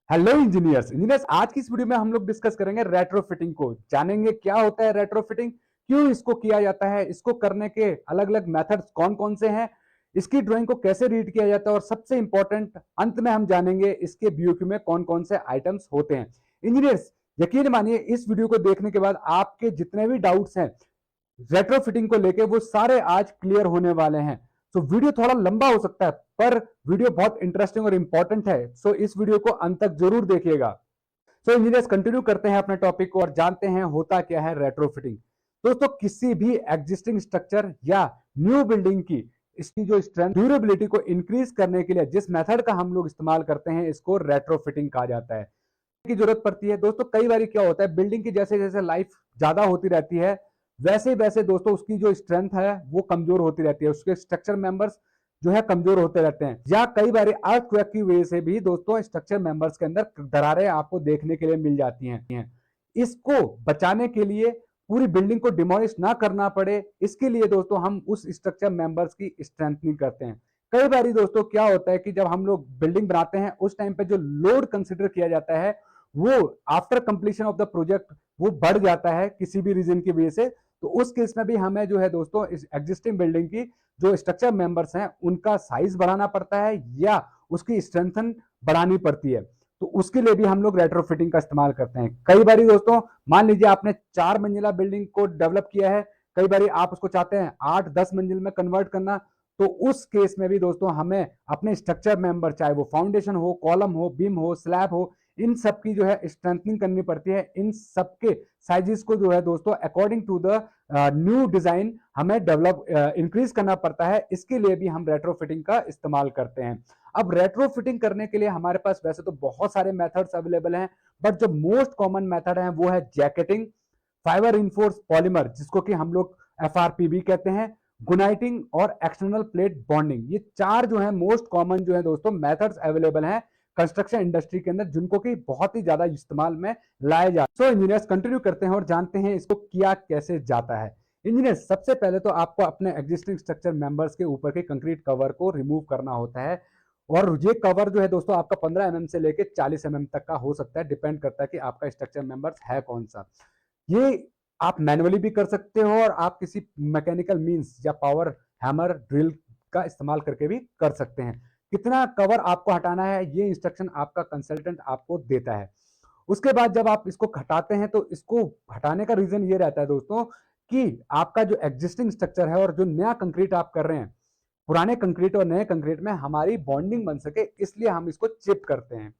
Hello engineers आज की इस वीडियो में हम लोग डिस्कस करेंगे रेट्रोफिटिंग को। जानेंगे क्या होता है रेट्रोफिटिंग, क्यों इसको किया जाता है, इसको करने के अलग अलग मेथड्स कौन कौन से हैं, इसकी ड्राइंग को कैसे रीड किया जाता है और सबसे इंपॉर्टेंट अंत में हम जानेंगे इसके बीओक्यू में कौन कौन से आइटम्स होते हैं। इंजीनियर्स यकीन मानिए इस वीडियो को देखने के बाद आपके जितने भी डाउट्स हैं रेट्रोफिटिंग को लेके वो सारे आज क्लियर होने वाले हैं। सो वीडियो थोड़ा लंबा हो सकता है पर वीडियो बहुत इंटरेस्टिंग और इंपॉर्टेंट है। सो इस वीडियो को अंत तक जरूर देखिएगा। सो इंजीनियर्स कंटिन्यू करते हैं अपने टॉपिक को और जानते हैं होता क्या है रेट्रोफिटिंग। दोस्तों किसी भी एग्जिस्टिंग स्ट्रक्चर या न्यू बिल्डिंग की इसकी जो स्ट्रेंथ ड्यूरेबिलिटी को इंक्रीज करने के लिए जिस मेथड का हम लोग इस्तेमाल करते हैं इसको रेट्रोफिटिंग कहा जाता है। की जरूरत पड़ती है दोस्तों। कई बार क्या होता है बिल्डिंग की जैसे जैसे लाइफ ज्यादा होती रहती है वैसे वैसे दोस्तों उसकी जो स्ट्रेंथ है वो कमजोर होती रहती है, उसके स्ट्रक्चर मेंबर्स जो है कमजोर होते रहते हैं, या कई बार अर्थक्वेक की वजह से भी दोस्तों स्ट्रक्चर मेंबर्स के अंदर दरारें आपको देखने के लिए मिल जाती हैं। इसको बचाने के लिए पूरी बिल्डिंग को डिमोलिश ना करना पड़े इसके लिए दोस्तों हम उस स्ट्रक्चर मेंबर्स की स्ट्रेंथनिंग करते हैं। कई बार दोस्तों क्या होता है कि जब हम लोग बिल्डिंग बनाते हैं उस टाइम पे जो लोड कंसिडर किया जाता है वो after completion of the project वो बढ़ जाता है किसी भी रीजन की वजह से। तो उस केस में भी हमें जो है दोस्तों इस एग्जिस्टिंग बिल्डिंग की जो स्ट्रक्चर मेंबर्स हैं उनका साइज बढ़ाना पड़ता है या उसकी स्ट्रेंथन बढ़ानी पड़ती है। तो उसके लिए भी हम लोग रेट्रोफिटिंग का इस्तेमाल करते हैं। कई बार दोस्तों मान लीजिए आपने 4 मंजिला बिल्डिंग को डेवलप किया है, कई बार आप उसको चाहते हैं 8-10 मंजिल में कन्वर्ट करना। तो उस केस में भी दोस्तों हमें अपने स्ट्रक्चर मेंबर चाहे वो फाउंडेशन हो, कॉलम हो, बीम हो, स्लैब हो, इन सब की जो है स्ट्रेंथनिंग करनी पड़ती है। इन सबके साइजेस को जो है दोस्तों according to the new design हमें डेवलप इंक्रीज करना पड़ता है। इसके लिए भी हम रेट्रोफिटिंग का इस्तेमाल करते हैं। अब रेट्रोफिटिंग करने के लिए हमारे पास वैसे तो बहुत सारे मेथड्स अवेलेबल हैं बट जो मोस्ट कॉमन मेथड है वो है जैकेटिंग, फाइबर इनफोर्स पॉलीमर जिसको कि हम लोग एफआरपीबी कहते हैं, गुनाइटिंग और एक्सटर्नल प्लेट बॉन्डिंग। ये चार जो है मोस्ट कॉमन जो है दोस्तों मेथड्स अवेलेबल हैं कंस्ट्रक्शन इंडस्ट्री के अंदर जिनको कि बहुत ही ज्यादा इस्तेमाल में लाए जाते हैं। सो इंजीनियर्स कंटिन्यू करते हैं और जानते हैं इसको किया कैसे जाता है। इंजीनियर्स सबसे पहले तो आपको अपने एग्जिस्टिंग स्ट्रक्चर मेंबर्स के ऊपर के कंक्रीट कवर को रिमूव करना होता है और ये कवर जो है दोस्तों आपका 15 mm से लेकर 40 mm तक का हो सकता है, डिपेंड करता है कि आपका स्ट्रक्चर मेंबर्स है कौन सा। ये आप मैनुअली भी कर सकते हो और आप किसी मैकेनिकल मींस या पावर हैमर ड्रिल का इस्तेमाल करके भी कर सकते हैं। कितना कवर आपको हटाना है ये इंस्ट्रक्शन आपका कंसल्टेंट आपको देता है। उसके बाद जब आप इसको हटाते हैं तो इसको हटाने का रीजन ये रहता है दोस्तों कि आपका जो एग्जिस्टिंग स्ट्रक्चर है और जो नया कंक्रीट आप कर रहे हैं, पुराने कंक्रीट और नए कंक्रीट में हमारी बॉन्डिंग बन सके इसलिए हम इसको चिप करते हैं,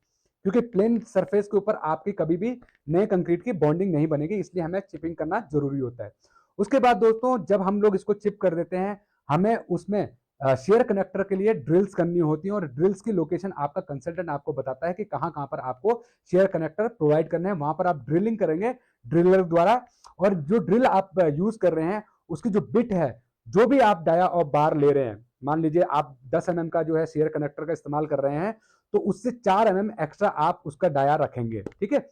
क्योंकि प्लेन सरफेस के ऊपर आपकी कभी भी नए कंक्रीट की बॉन्डिंग नहीं बनेगी, इसलिए हमें चिपिंग करना जरूरी होता है। उसके बाद दोस्तों जब हम लोग इसको चिप कर देते हैं हमें उसमें शेयर कनेक्टर के लिए ड्रिल्स करनी होती है और ड्रिल्स की लोकेशन आपका कंसल्टेंट आपको बताता है कि कहां कहां पर आपको शेयर कनेक्टर प्रोवाइड करने हैं, वहां पर आप ड्रिलिंग करेंगे ड्रिलर द्वारा। और जो ड्रिल आप यूज कर रहे हैं उसकी जो बिट है, जो भी आप डाया और बार ले रहे हैं, मान लीजिए आप 10 mm का जो है शेयर कनेक्टर का इस्तेमाल कर रहे हैं तो उससे 4 mm एक्स्ट्रा आप उसका डाया रखेंगे, ठीक है।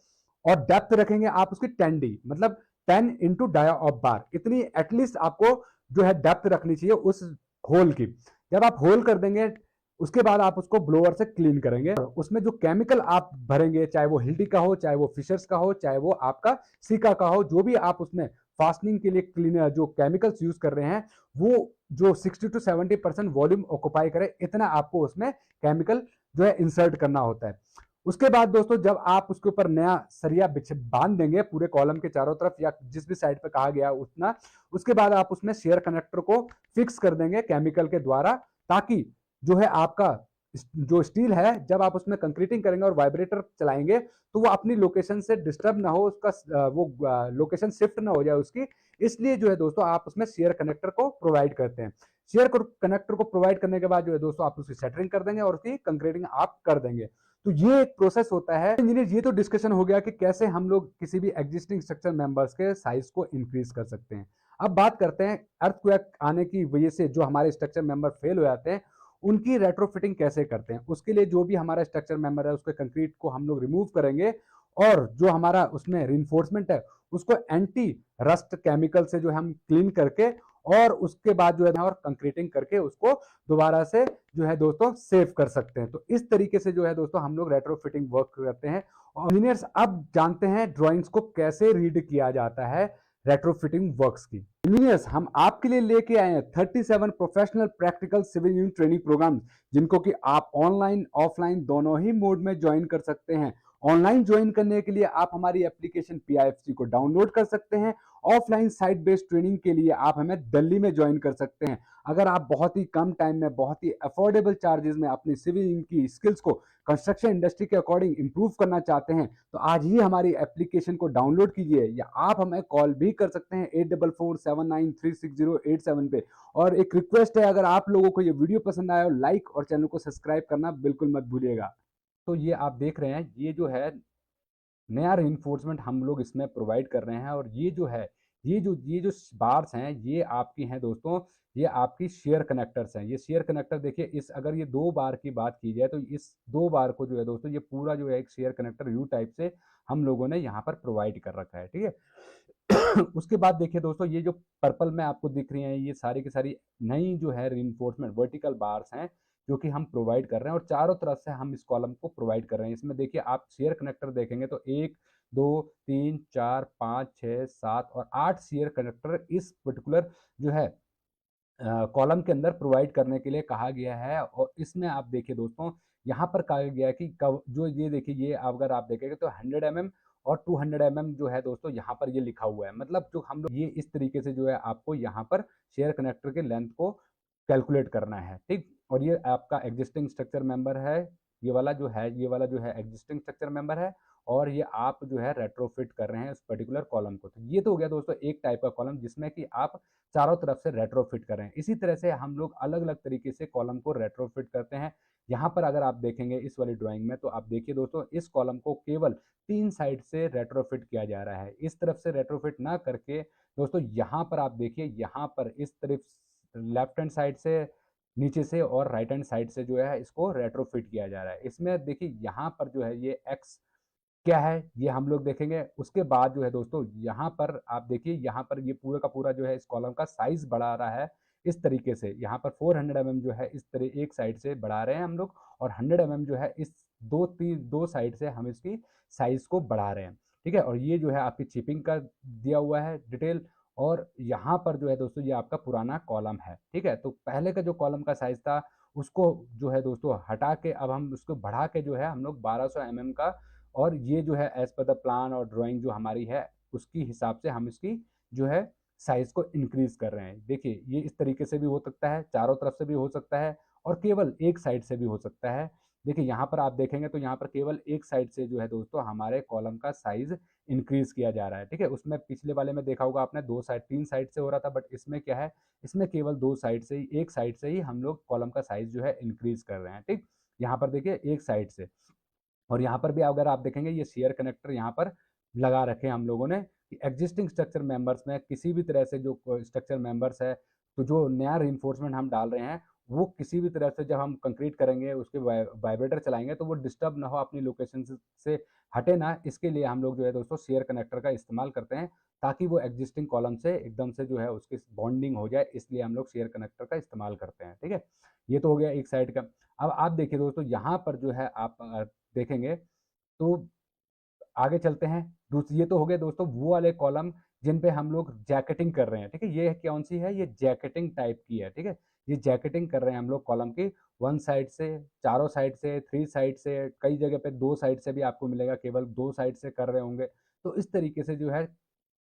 और डेप्थ रखेंगे आप उसकी 10D, मतलब 10 into डाया ऑफ बार, इतनी एटलीस्ट आपको जो है डेप्थ रखनी चाहिए उस होल की। जब आप होल कर देंगे उसके बाद आप उसको ब्लोअर से क्लीन करेंगे, उसमें जो केमिकल आप भरेंगे चाहे वो हिल्डी का हो, चाहे वो फिशर्स का हो, चाहे वो आपका सिका का हो, जो भी आप उसमें फास्टनिंग के लिए क्लीनर जो केमिकल्स यूज कर रहे हैं वो जो 60-70% वॉल्यूम ऑक्युपाई करे इतना आपको उसमें केमिकल जो है इंसर्ट करना होता है। उसके बाद दोस्तों जब आप उसके ऊपर नया सरिया बांध देंगे पूरे कॉलम के चारों तरफ या जिस भी साइड पे कहा गया उतना, उसके बाद आप उसमें शेयर कनेक्टर को फिक्स कर देंगे केमिकल के द्वारा, ताकि जो है आपका जो स्टील है जब आप उसमें कंक्रीटिंग करेंगे और वाइब्रेटर चलाएंगे तो वो अपनी लोकेशन से डिस्टर्ब ना हो, उसका वो लोकेशन शिफ्ट ना हो जाए उसकी। इसलिए जो है दोस्तों आप उसमें शेयर कनेक्टर को प्रोवाइड करते हैं। शेयर कनेक्टर को प्रोवाइड करने के बाद जो है दोस्तों आप उसकी सेटरिंग कर देंगे और उसकी कंक्रीटिंग आप कर देंगे। तो ये एक प्रोसेस होता है। इंजीनियर ये तो डिस्कशन हो गया कि कैसे हम लोग किसी भी एग्जिस्टिंग स्ट्रक्चर मेंबर्स के साइज को इंक्रीज कर सकते हैं। अब बात करते हैं अर्थक्वेक आने की वजह से जो हमारे स्ट्रक्चर मेंबर फेल हो जाते हैं उनकी रेट्रोफिटिंग कैसे करते हैं। उसके लिए जो भी हमारा स्ट्रक्चर मेंबर है उसके कंक्रीट को हम लोग रिमूव करेंगे और जो हमारा उसमें रिइंफोर्समेंट है उसको एंटी रस्ट केमिकल से जो हम क्लीन करके और उसके बाद जो है और कंक्रीटिंग करके उसको दोबारा से जो है दोस्तों सेव कर सकते हैं। तो इस तरीके से जो है दोस्तों हम लोग रेट्रोफिटिंग वर्क करते हैं। और इंजीनियर्स अब जानते हैं ड्राइंग्स को कैसे रीड किया जाता है रेट्रोफिटिंग वर्क्स की। इंजीनियर्स हम आपके लिए लेके आए हैं 37 professional practical civil engineering training programme, जिनको कि आप ऑनलाइन ऑफलाइन दोनों ही मोड में ज्वाइन कर सकते हैं। ऑनलाइन ज्वाइन करने के लिए आप हमारी एप्लीकेशन पीआईएफसी को डाउनलोड कर सकते हैं। ऑफलाइन साइट बेस्ड ट्रेनिंग के लिए आप हमें दिल्ली में ज्वाइन कर सकते हैं। अगर आप बहुत ही कम टाइम में बहुत ही अफोर्डेबल चार्जेस में अपनी सिविल की स्किल्स को कंस्ट्रक्शन इंडस्ट्री के अकॉर्डिंग इंप्रूव करना चाहते हैं तो आज ही हमारी एप्लीकेशन को डाउनलोड कीजिए, या आप हमें कॉल भी कर सकते हैं 8447936087 पे। और एक रिक्वेस्ट है, अगर आप लोगों को ये वीडियो पसंद आया हो लाइक और चैनल को सब्सक्राइब करना बिल्कुल मत भूलिएगा। तो ये आप देख रहे हैं, ये जो है नया रिइंफोर्समेंट हम लोग इसमें प्रोवाइड कर रहे हैं। और ये जो है ये जो बार्स हैं ये आपकी हैं दोस्तों, ये आपकी शेयर कनेक्टर्स हैं। ये शेयर कनेक्टर देखिए, इस अगर ये 2 बार की बात की जाए तो इस 2 बार को जो है दोस्तों ये पूरा जो है एक शेयर कनेक्टर यू टाइप से हम लोगों ने यहाँ पर प्रोवाइड कर रखा है, ठीक है। उसके बाद देखिए दोस्तों, ये जो पर्पल में आपको दिख रही हैं ये सारी की सारी नई जो है रिइंफोर्समेंट वर्टिकल बार्स हैं जो कि हम प्रोवाइड कर रहे हैं, और चारों तरफ से हम इस कॉलम को प्रोवाइड कर रहे हैं। इसमें देखिए आप शेयर कनेक्टर देखेंगे तो 1 2 3 4 5 6 7 और 8 शेयर कनेक्टर इस पर्टिकुलर जो है कॉलम के अंदर प्रोवाइड करने के लिए कहा गया है। और इसमें आप देखिए दोस्तों, यहाँ पर कहा गया है कि जो ये देखिए, ये अगर आप देखेंगे तो 100 mm और 200 mm जो है दोस्तों यहाँ पर ये लिखा हुआ है। मतलब जो हम लोग ये इस तरीके से जो है आपको यहाँ पर शेयर कनेक्टर के लेंथ को कैलकुलेट करना है, ठीक। और ये आपका एग्जिस्टिंग स्ट्रक्चर मेंबर है, ये वाला जो है एग्जिस्टिंग स्ट्रक्चर मेंबर है, और ये आप जो है रेट्रोफिट कर रहे हैं इस पर्टिकुलर कॉलम को। तो ये तो हो गया दोस्तों एक टाइप का कॉलम जिसमें कि आप चारों तरफ से रेट्रोफिट कर रहे हैं। इसी तरह से हम लोग अलग अलग तरीके से कॉलम को रेट्रोफिट करते हैं। यहाँ पर अगर आप देखेंगे इस वाली ड्राइंग में तो आप देखिए दोस्तों, इस कॉलम को केवल 3 साइड से रेट्रोफिट किया जा रहा है। इस तरफ से रेट्रोफिट ना करके दोस्तों यहाँ पर आप देखिए, यहाँ पर इस तरफ लेफ्ट हैंड साइड से नीचे से और राइट हैंड साइड से जो है इसको रेट्रोफिट किया जा रहा है। इसमें देखिए यहाँ पर जो है ये एक्स क्या है ये हम लोग देखेंगे। उसके बाद जो है दोस्तों यहाँ पर आप देखिए, यहाँ पर ये पूरा का पूरा जो है इस कॉलम का साइज बढ़ा रहा है इस तरीके से। यहाँ पर 400 mm जो है इस तरह एक साइड से बढ़ा रहे हैं हम लोग, और 100 mm जो है इस दो साइड से हम इसकी साइज को बढ़ा रहे हैं, ठीक है। और ये जो है आपकी चिपिंग का दिया हुआ है डिटेल। और यहाँ पर जो है दोस्तों ये आपका पुराना कॉलम है, ठीक है। तो पहले का जो कॉलम का साइज था उसको जो है दोस्तों हटा के अब हम उसको बढ़ा के जो है हम लोग 1200 mm का, और ये जो है एज पर द प्लान और ड्राइंग जो हमारी है उसकी हिसाब से हम इसकी जो है साइज को इंक्रीज कर रहे हैं। देखिए ये इस तरीके से भी हो सकता है, चारों तरफ से भी हो सकता है, और केवल एक साइड से भी हो सकता है। देखिए यहाँ पर आप देखेंगे तो यहाँ पर केवल एक साइड से जो है दोस्तों हमारे कॉलम का साइज इंक्रीज किया जा रहा है, ठीक है। उसमें पिछले वाले में देखा होगा आपने 2 साइड 3 साइड से हो रहा था, बट इसमें क्या है, इसमें केवल 2 साइड से ही, एक साइड से ही हम लोग कॉलम का साइज जो है इंक्रीज कर रहे हैं, ठीक। यहाँ पर देखिए एक साइड से। और यहाँ पर भी अगर आप देखेंगे ये शेयर कनेक्टर यहाँ पर लगा रखे हैं हम लोगों ने कि एग्जिस्टिंग स्ट्रक्चर मेंबर्स में किसी भी तरह से जो स्ट्रक्चर मेंबर्स है, तो जो नया रिइंफोर्समेंट हम डाल रहे हैं वो किसी भी तरह से जब हम कंक्रीट करेंगे उसके वाइब्रेटर चलाएंगे तो वो डिस्टर्ब ना हो, अपनी लोकेशन से हटे ना, इसके लिए हम लोग जो है दोस्तों शेयर कनेक्टर का इस्तेमाल करते हैं, ताकि वो एग्जिस्टिंग कॉलम से एकदम से जो है उसकी बॉन्डिंग हो जाए, इसलिए हम लोग शेयर कनेक्टर का इस्तेमाल करते हैं, ठीक है। ये तो हो गया एक साइड का। अब आप देखिए दोस्तों, यहाँ पर जो है आप देखेंगे तो आगे चलते हैं। दूसरी, ये तो हो गए दोस्तों वो वाले कॉलम जिन पे हम लोग जैकेटिंग कर रहे हैं, ठीक है। ये कौन सी है, ये जैकेटिंग टाइप की है, ठीक है। ये जैकेटिंग कर रहे हैं हम लोग कॉलम की 1 साइड से, चारों साइड से, 3 साइड से, कई जगह पे 2 साइड से भी आपको मिलेगा, केवल 2 साइड से कर रहे होंगे। तो इस तरीके से जो है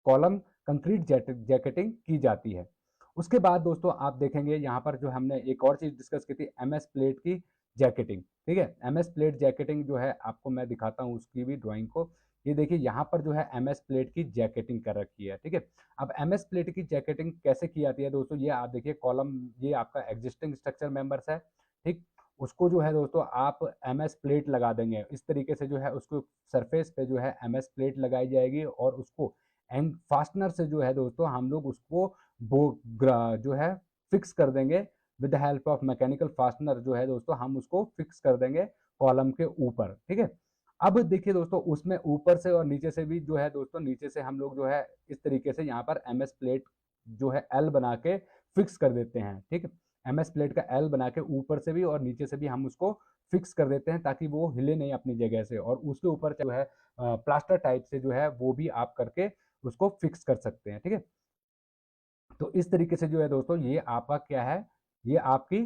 कॉलम कंक्रीट जैकेटिंग की जाती है। उसके बाद दोस्तों आप देखेंगे यहाँ पर जो हमने एक और चीज डिस्कस की थी, एमएस प्लेट की जैकेटिंग, ठीक है। एमएस प्लेट जैकेटिंग जो है आपको मैं दिखाता हूँ उसकी भी ड्राइंग को। ये देखिए यहाँ पर जो है एमएस प्लेट की जैकेटिंग कर रखी है, ठीक है। अब एमएस प्लेट की जैकेटिंग कैसे की जाती है दोस्तों, ये आप देखिए कॉलम, ये आपका एग्जिस्टिंग स्ट्रक्चर मेंबर्स है, ठीक। उसको जो है दोस्तों आप एमएस प्लेट लगा देंगे इस तरीके से, जो है उसको सरफेस पे जो है एमएस प्लेट लगाई जाएगी, और उसको एंड फास्टनर से जो है दोस्तों हम लोग उसको वो जो है फिक्स कर देंगे। With the help of mechanical fastener जो है दोस्तों हम उसको फिक्स कर देंगे कॉलम के ऊपर, ठीक है। अब देखिए दोस्तों, उसमें ऊपर से और नीचे से भी जो है दोस्तों, नीचे से हम लोग जो है इस तरीके से यहाँ पर एमएस प्लेट जो है एल बना के फिक्स कर देते हैं। ठीक है, एमएस प्लेट का एल बना के ऊपर से भी और नीचे से भी हम उसको फिक्स कर देते हैं ताकि वो हिले नहीं अपनी जगह से, और उसके ऊपर जो है प्लास्टर टाइप से जो है वो भी आप करके उसको फिक्स कर सकते हैं। ठीक है, तो इस तरीके से जो है दोस्तों ये आपका क्या है, ये आपकी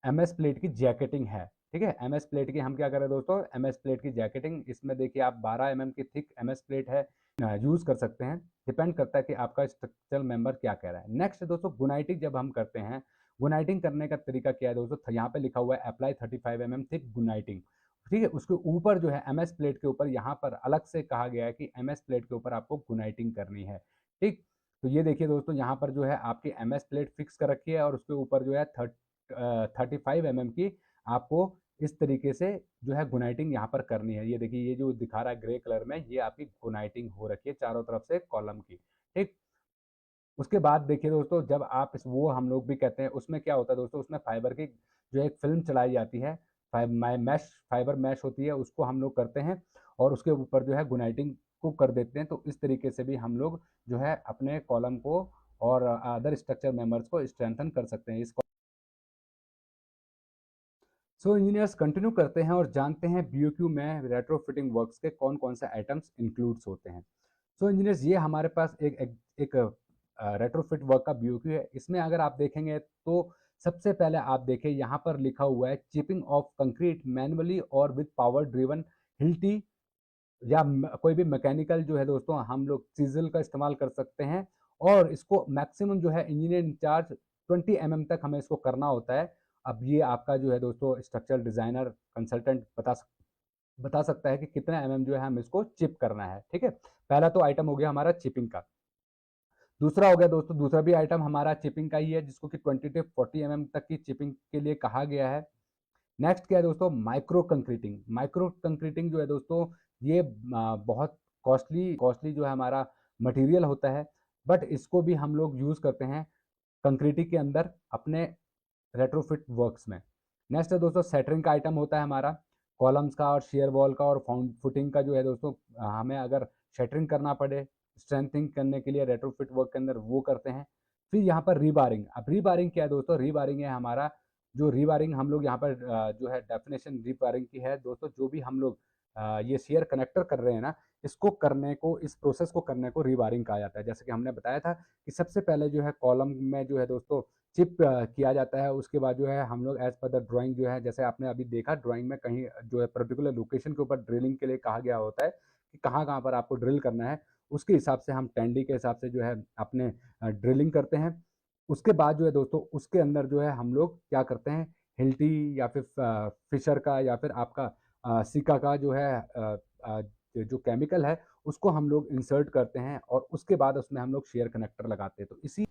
एमएस प्लेट की जैकेटिंग है। ठीक है, एमएस प्लेट की हम क्या करें दोस्तों, एमएस प्लेट की जैकेटिंग, इसमें देखिए आप 12 mm की थिक एमएस प्लेट है, यूज कर सकते हैं। डिपेंड करता है कि आपका स्ट्रक्चरल मेंबर क्या कह रहा है। नेक्स्ट दोस्तों गुनाइटिंग जब हम करते हैं, गुनाइटिंग करने का तरीका क्या है दोस्तों, यहाँ पे लिखा हुआ है अप्लाई 35 mm थिक गुनाइटिंग। ठीक है, उसके ऊपर जो है एमएस प्लेट के ऊपर यहाँ पर अलग से कहा गया है कि एमएस प्लेट के ऊपर आपको गुनाइटिंग करनी है। ठीक, तो ये देखिए दोस्तों यहाँ पर जो है आपकी एमएस प्लेट फिक्स कर रखी है और उसके ऊपर जो है 35 mm की आपको इस तरीके से जो है गुनाइटिंग यहाँ पर करनी है। ये देखिए, ये जो दिखा रहा है ग्रे कलर में, ये आपकी गुनाइटिंग हो रखी है चारों तरफ से कॉलम की। ठीक, उसके बाद देखिए दोस्तों जब आप वो हम लोग भी कहते हैं, उसमें क्या होता है दोस्तों, उसमें फाइबर की जो एक फिल्म चलाई जाती है, फाइबर मैश होती है, उसको हम लोग करते हैं और उसके ऊपर जो है गुनाइटिंग को कर देते हैं। तो इस तरीके से भी हम लोग जो है अपने कॉलम को और अदर स्ट्रक्चर मेंबर्स को स्ट्रेंथन कर सकते हैं। सो इंजीनियर्स कंटिन्यू करते हैं और जानते हैं बीओक्यू में रेट्रोफिटिंग वर्क्स के कौन कौन से आइटम्स इंक्लूड्स होते हैं। सो इंजीनियर्स ये हमारे पास एक रेट्रोफिट वर्क का बीओक्यू है। इसमें अगर आप देखेंगे तो सबसे पहले आप देखें यहाँ पर लिखा हुआ है चिपिंग ऑफ कंक्रीट मैनुअली और विद पावर ड्रिवन हिल्टी, या कोई भी मैकेनिकल जो है दोस्तों हम लोग चीजल का इस्तेमाल कर सकते हैं। और इसको मैक्सिमम जो है इंजीनियर इंचार्ज 20 mm तक हमें इसको करना होता है। अब ये आपका जो है दोस्तों स्ट्रक्चरल डिजाइनर कंसल्टेंट बता सकता है कि कितना जो है हम इसको चिप करना है। ठीक है, पहला तो आइटम हो गया हमारा चिपिंग का। दूसरा हो गया दोस्तों, दूसरा भी आइटम हमारा चिपिंग का ही है जिसको कि 20 से 40 तक की चिपिंग के लिए कहा गया है। नेक्स्ट क्या है दोस्तों, माइक्रो कंक्रीटिंग। माइक्रो कंक्रीटिंग जो है दोस्तों ये बहुत कॉस्टली कॉस्टली जो है हमारा मटेरियल होता है, बट इसको भी हम लोग यूज करते हैं कंक्रीटिंग के अंदर अपने रेट्रोफिट वर्क्स में। नेक्स्ट है दोस्तों सेटरिंग का आइटम होता है हमारा, कॉलम्स का और शेयर वॉल का और फाउंड फुटिंग का जो है दोस्तों हमें अगर शेटरिंग करना पड़े स्ट्रेंथिंग करने के लिए रेट्रोफिट वर्क के अंदर वो करते हैं। फिर यहाँ पर रीबारिंग। अब रीबारिंग क्या है दोस्तों, रीबारिंग है हमारा जो रीवायरिंग हम लोग यहाँ पर जो है डेफिनेशन रीवायरिंग की है दोस्तों, जो भी हम लोग ये शेयर कनेक्टर कर रहे हैं ना, इसको करने को, इस प्रोसेस को करने को रीवायरिंग कहा जाता है। जैसे कि हमने बताया था कि सबसे पहले जो है कॉलम में जो है दोस्तों चिप किया जाता है, उसके बाद जो है हम लोग एज पर द ड्राइंग जो है, जैसे आपने अभी देखा ड्राइंग में कहीं जो है पर्टिकुलर लोकेशन के ऊपर ड्रिलिंग के लिए कहा गया होता है कि कहाँ कहाँ पर आपको ड्रिल करना है, उसके हिसाब से हम टेंडी के हिसाब से जो है अपने ड्रिलिंग करते हैं। उसके बाद जो है दोस्तों उसके अंदर जो है हम लोग क्या करते हैं, हिल्टी या फिर फिशर का या फिर आपका सिका का जो है जो केमिकल है उसको हम लोग इंसर्ट करते हैं और उसके बाद उसमें हम लोग शेयर कनेक्टर लगाते हैं।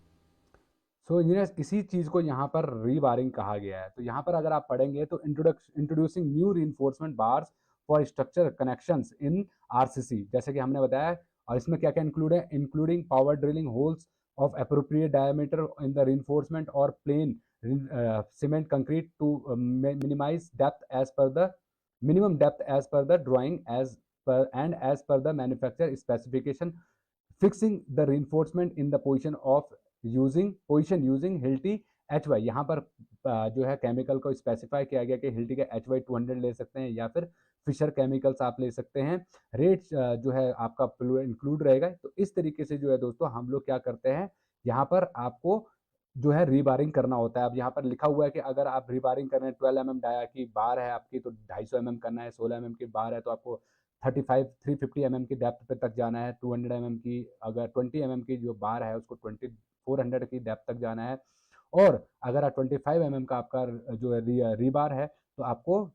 तो इंजीनियर्स इसी चीज को यहाँ पर रीबारिंग कहा गया है। तो यहाँ पर अगर आप पढ़ेंगे तो introducing new reinforcement bars for structure connections in RCC, जैसे कि हमने बताया। और इसमें क्या क्या इंक्लूड है, including power drilling holes of appropriate diameter in the reinforcement or plain cement concrete to minimize depth as per the minimum depth as per the drawing as per and as per the manufacturer specification, fixing the reinforcement in the position using Hilti HY। यहाँ पर जो है chemical को specify किया गया कि Hilti का HY 200 ले सकते हैं या फिर फिशर केमिकल्स आप ले सकते हैं। रेट जो है आपका इंक्लूड रहेगा। तो इस तरीके से जो है दोस्तों हम लोग क्या करते हैं, यहाँ पर आपको जो है रीबारिंग करना होता है। अब यहाँ पर लिखा हुआ है कि अगर आप रीबारिंग कर रहे हैं 12 mm डाया की बार है आपकी तो 250 mm करना है, 16 mm की बार है तो आपको 350 mm की डेप्थ पे तक जाना है, 200 mm की अगर 20 mm की जो बार है उसको 400 की डेप्थ तक जाना है। और अगर आप 25 mm का आपका जो है रीबार है तो आपको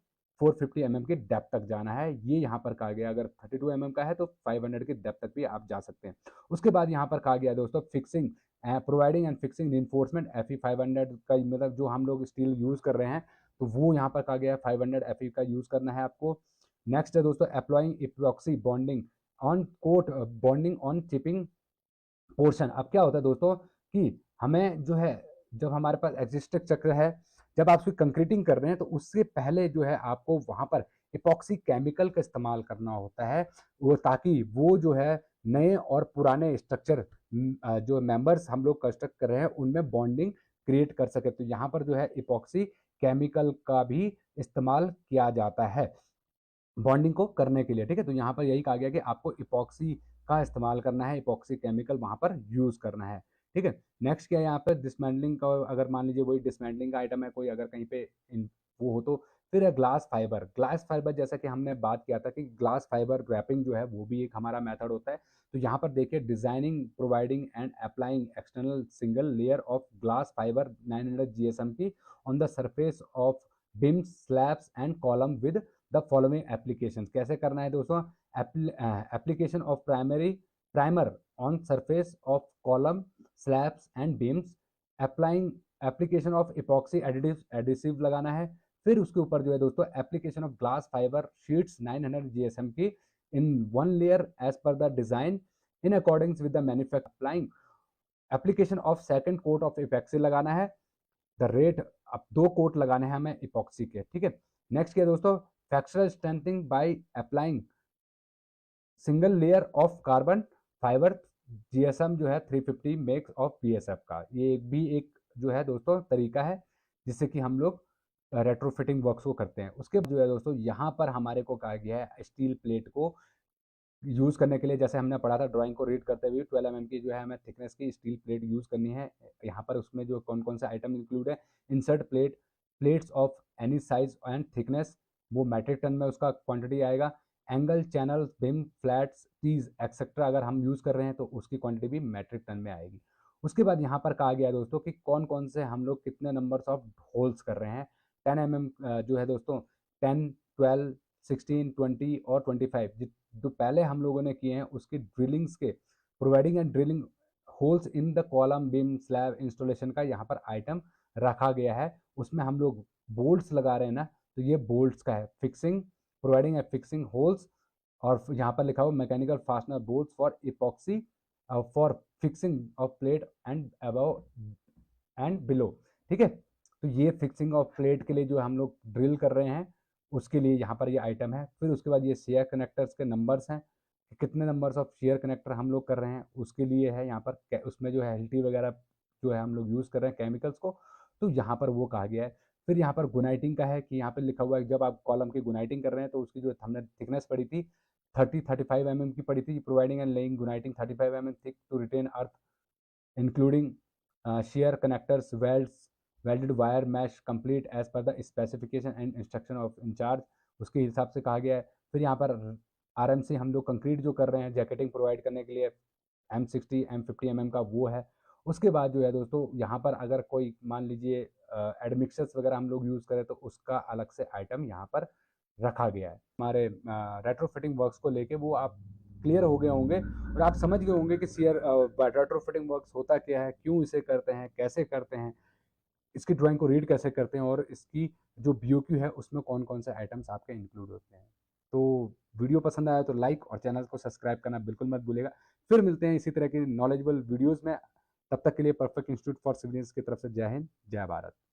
450 mm की डेप्थ तक जाना है। ये यहाँ पर कहा गया। अगर 32 mm का है तो 500 की डेप्थ तक भी आप जा सकते हैं। उसके बाद यहाँ पर कहा गया दोस्तों fixing providing and fixing reinforcement FE 500 का, मतलब जो हम लोग स्टील यूज कर रहे हैं तो वो यहाँ पर कहा गया है 500 FE का यूज करना है आपको। नेक्स्ट है दोस्तों applying epoxy bonding on quote bonding on chipping portion. अब क्या होता है दोस्तों कि हमें जो है जब हमारे पास एग्जिस्टिंग चक्र है, जब आप उसकी कंक्रीटिंग कर रहे हैं तो उससे पहले जो है आपको वहां पर इपॉक्सी केमिकल का इस्तेमाल करना होता है वो, ताकि वो जो है नए और पुराने स्ट्रक्चर जो मेंबर्स हम लोग कंस्ट्रक्ट कर रहे हैं उनमें बॉन्डिंग क्रिएट कर सके। तो यहाँ पर जो है इपॉक्सी केमिकल का भी इस्तेमाल किया जाता है बॉन्डिंग को करने के लिए, ठीक है। तो यहाँ पर यही कहा गया कि आपको इपॉक्सी का इस्तेमाल करना है, इपॉक्सी केमिकल वहाँ पर यूज़ करना है, ठीक है। नेक्स्ट क्या है यहाँ पर डिसमेंटलिंग का, अगर मान लीजिए वही डिसमेंटलिंग का आइटम है कोई, अगर कहीं पे वो हो तो फिर है ग्लास फाइबर। ग्लास फाइबर जैसा कि हमने बात किया था कि ग्लास फाइबर ग्रैपिंग जो है वो भी एक हमारा मेथड होता है। तो यहाँ पर देखिए designing providing and applying external single layer of glass fibre 900 GSM on the surface of beams slabs and column with the following application. कैसे करना है दोस्तों? Application of primer on surface of column slabs and beams, applying application of epoxy adhesive लगाना है। फिर उसके ऊपर जो है दोस्तों application of glass fibre sheets 900 GSM की in one layer as per the design in accordance with the manufacture, applying application of second coat of epoxy लगाना है। द रेट, अब 2 कोट लगाने हैं हमें इपॉक्सी के, ठीक है। नेक्स्ट क्या है दोस्तों? Flexural strengthening by applying single layer of carbon fibre. GSM जो है 350 मेक्स ऑफ बीएसएफ का, ये एक जो है दोस्तों तरीका है जिससे कि हम लोग रेट्रोफिटिंग वर्क्स को करते हैं। उसके बाद जो है दोस्तों यहाँ पर हमारे को कहा गया है स्टील प्लेट को यूज़ करने के लिए, जैसे हमने पढ़ा था ड्राइंग को रीड करते हुए 12 mm की जो है हमें थिकनेस की स्टील प्लेट यूज़ करनी है। यहाँ पर उसमें जो कौन कौन से आइटम इंक्लूड है, insert plates of any size and thickness, वो मेट्रिक टन में उसका क्वांटिटी आएगा। एंगल चैनल बिम फ्लैट्स टीज एक्सेट्रा अगर हम यूज़ कर रहे हैं तो उसकी क्वांटिटी भी मेट्रिक टन में आएगी। उसके बाद यहाँ पर कहा गया दोस्तों कि कौन कौन से हम लोग कितने नंबर्स ऑफ होल्स कर रहे हैं। 10 mm जो है दोस्तों 10, 12, 16, 20 और 25 जो पहले हम लोगों ने किए हैं उसकी ड्रिलिंग्स के providing and drilling holes in the column beam slab installation का यहाँ पर आइटम रखा गया है। उसमें हम लोग बोल्ट्स लगा रहे हैं ना, तो ये बोल्ट्स का है। Fixing providing a fixing holes, और यहाँ पर लिखा हुआ mechanical fastener bolts for epoxy for fixing of plate and above and below, ठीक है। तो ये फिक्सिंग ऑफ प्लेट के लिए जो हम लोग ड्रिल कर रहे हैं उसके लिए यहाँ पर ये आइटम है। फिर उसके बाद ये शेयर कनेक्टर्स के नंबर्स हैं, कितने नंबर्स ऑफ शेयर कनेक्टर हम लोग कर रहे हैं उसके लिए है यहाँ पर। उसमें जो है एल्टी वगैरह जो है हम लोग यूज़ कर रहे हैं केमिकल्स को, तो यहाँ पर वो कहा गया है। फिर यहाँ पर गुनाइटिंग का है कि यहाँ पर लिखा हुआ है जब आप कॉलम की गुनाइटिंग कर रहे हैं तो उसकी जो हमने थिकनेस पड़ी थी 35 mm की पड़ी थी। Providing and laying guniting 35 mm thick to retain earth including shear connectors, welded wire mesh complete as per the specification and instruction of in charge, उसके हिसाब से कहा गया है। फिर यहाँ पर आरएमसी हम लोग कंक्रीट जो कर रहे हैं जैकेटिंग प्रोवाइड करने के लिए M60 M50 mm का वो है। उसके बाद जो है दोस्तों यहाँ पर अगर कोई मान लीजिए एडमिक्सर्स वगैरह हम लोग यूज़ करें तो उसका अलग से आइटम यहाँ पर रखा गया है। हमारे रेट्रोफिटिंग वर्क्स को लेके वो आप क्लियर हो गए होंगे और आप समझ गए होंगे कि सीयर रेट्रोफिटिंग वर्क्स होता क्या है, क्यों इसे करते हैं, कैसे करते हैं, इसकी ड्राइंग को रीड कैसे करते हैं और इसकी जो बीओक्यू है उसमें कौन कौन से आइटम्स आपके इंक्लूड होते हैं। तो वीडियो पसंद आया तो लाइक और चैनल को सब्सक्राइब करना बिल्कुल मत भूलिएगा। फिर मिलते हैं इसी तरह की नॉलेजेबल वीडियोज़ में। तब तक के लिए परफेक्ट इंस्टीट्यूट फॉर सिविलियंस की तरफ से जय हिंद, जय भारत।